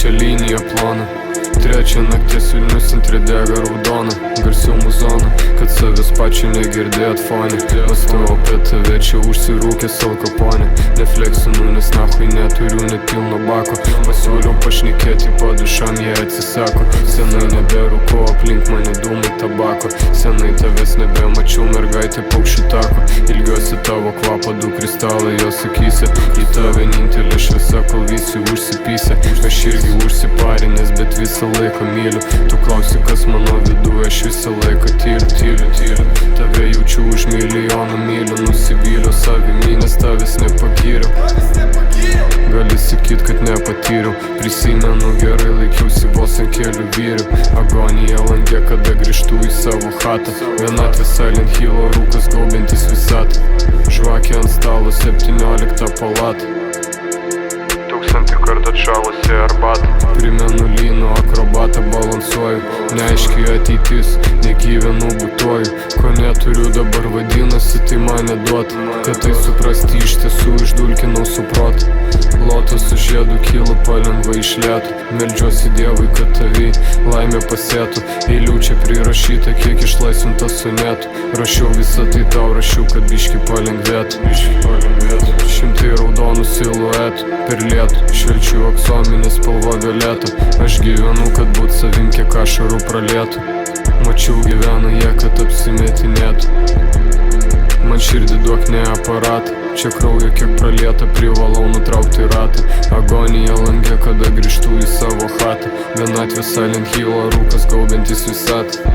Trečia linija plona, trečia naktis Vilnius centre dega raudona. Garsiau muzona, kad savęs pačiu negirdėt fone. Mąstau apie tave čia užsirūkęs Al Capone. Nefleksinu, nes nahui neturiu net pilno bako. Pasiūliau pašnekėti, padušam jie atsisako. Senai neberūko, aplink mane dūmai tabako. Senai tavęs nebemačiau, mergaitė paukščių tako. Ilgiuosi tavo kvapą, du kristalai jos akyse. Į tave vienintelė šviesa, kol visi užsipysė. Aš irgi užsiparinęs, bet visą laiką myliu. Tu klausi, kas mano vidu, aš visą laiką tyliu. Tave jaučiu už milijoną mylių. Nusivyliau savimi, nes tavęs nepagyriau. Gali sakyt, kad nepatyriau. Prisimenu gerai, laikiausi vos ant kelių vyrių. Agonija lange, kada grįžtu į savo chatą. Vienatvė Silent Hillo, rūkas gaubiantis visatą. Žvakė ant stalo, 17 palata. 1000 kartą atšalusi arbatą. Primenu lyno akrobatą, balansuoju. Neaiškiai ateitis, negyvenu būtuoju. Ko neturiu dabar vadinasi, tai man neduota. Kad tai suprasti iš tiesų išdulkinau su protu. Lotas su žiedu kylu palengva iš lėtų. Meldžiuosi Dievui, kad tavi laimė pasėtų. Eilių čia prirašyta, kiek išlaisvinta sonetų. Rašiau visą tai tau, rašiau, kad biški palengvėtų. Šimtai raudonų siluetų per lietų. Švelčių aksominė spalva violeta. Aš gyvenu, kad būt savim, kiek ašarų pralietų. Mačiau gyvena jie, kad apsimetinėtų. Man širdį duok ne aparatą. Čia kraujo kiek pralieta, privalau nutraukti ratą. Agonija lange, kada grįžtu į savo chatą. Vienatvė Silent Hillo, rūkas gaubiantis visatą.